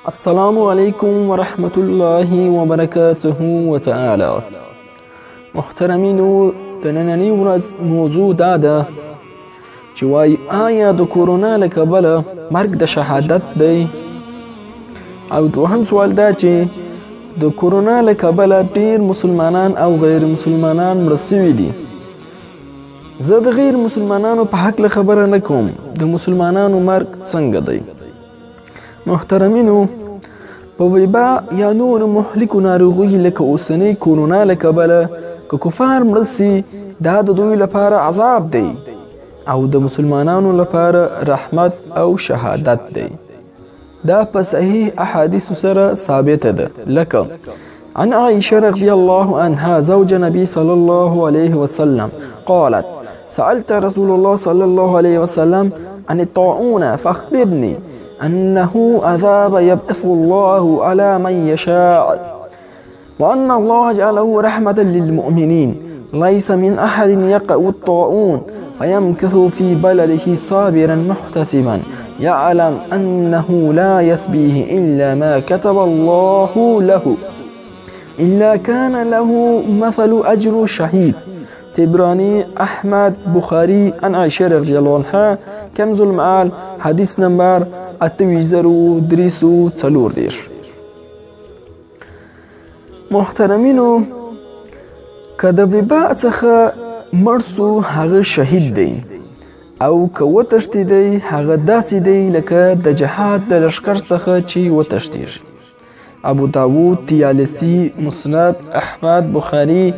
السلام علیکم ورحمت الله وبرکاته وتعالى. محترمینو، د نننۍ ورځ موضوع دا ده چې وایي آیا د کورونا له کبله مرګ د شهادت دی؟ او دوهم سوال دا چې د کورونا له کبله ډیر مسلمانان او غیر مسلمانان مړه سوي دي. زه د غیر مسلمانانو په حق له خبره نه کوم، د مسلمانانو مرګ څنګه دی؟ محترمینو، په وبا یا نور مهلکو ناروغیو لکه اوسنۍ کورونا له کبله که کفار مړه سي، دا د دوی لپاره عذاب دی او د مسلمانانو لپاره رحمت او شهادت دی. دا په صحیح احادیث سره ثابته ده، لکه عن عائشة رضي الله عنها زوج النبي صلى الله عليه وسلم قالت: سألت رسول الله صلى الله عليه وسلم عن الطاعون فأخبرني أنه عذاب يبعث الله على من يشاء وأن الله جعله رحمة للمؤمنين، ليس من أحد يقع الطاعون فيمكث في بلده صابرا محتسبا يعلم أنه لا يسبيه إلا ما كتب الله له إلا كان له مثل أجر الشهيد. تبراني، أحمد، بخاري. عن عائشة رضي الله عنها، كنز المعال، حديث نمبر 8334. محترمینو، که د وبا څخه مړ سو هغه شهید دی، او که وتښتېدی هغه داسې دی لکه د جهاد د لښکر څخه چې وتښتېږي. ابو داود، طیالسي، مسند، احمد، بخاري.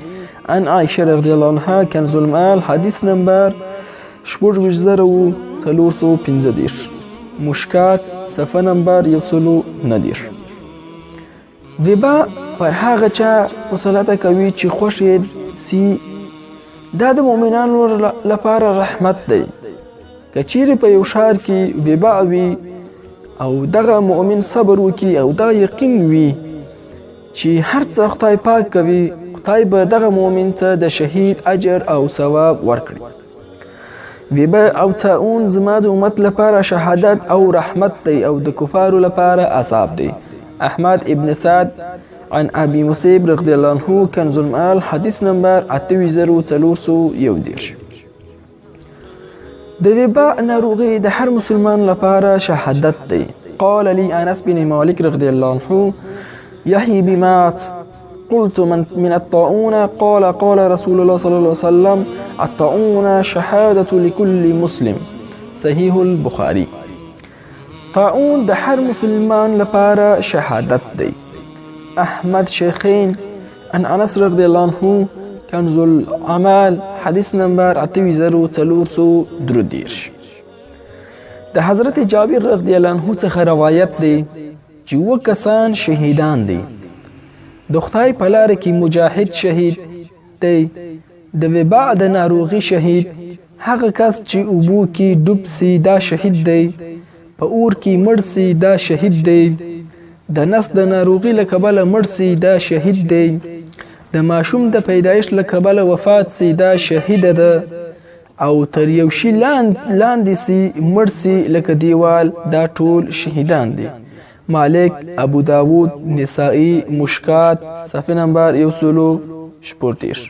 عن عائشة رضي الله عنها، كنز المال، حديث نمبر 4415. مشکات، صفحه نمبر 119. وبا پر هغه چا مسلطه کوي چې خوښ سي. دا د مؤمنانو لپاره رحمت دی. که چیرې په یو ښار کې وبا وي او دغه مؤمن صبر وکړي او دا یقین وي چې هر څه خدای پاک کوي، خدای به دغه مؤمن ته د شهید اجر او ثواب ورکړي. وبا او طاعون زما د امت لپاره شهادت او رحمت دی او د کفارو لپاره عذاب دی. احمد ابن سعد. عن ابي مصيب رضي الله عنه، كنز المال، حديث نمبر 8401. د وبا ناروغي د هر مسلمان لپاره شهادت دی. قال لي انس بن مالك رضي الله عنه: يحيى بمات. قلت من الطاعون؟ قال رسول الله صلى الله عليه وسلم: الطاعون شهادة لكل مسلم. صحيح البخاري. طاعون د هر مسلمان لپاره شهادت دی. احمد شیخین. عن انس رضی الله عنه، کنز العمال، حدیث نمبر 8433. د حضرت جابر رضی الله عنه څخه روایت دی چې 2 کسان شهیدان دي. د خدای په لاره کې مجاهد شهید دی. د وبا د ناروغي شهید هغه کس چې اوبو کې ډوب سي، دا شهید دی. په اور کې مړ سي، دا شهید دی. د نس د ناروغي له کبله مړ سي، دا شهید دی. د ماشوم د پیدایش له کبله وفات سي، دا شهید ده. او تر یو شي لاندې سي مړ سي لکه دیوال، دا ټول شهیدان دي. مالک، ابو داود، نسائی، مشکات، صفحه نمبر 114.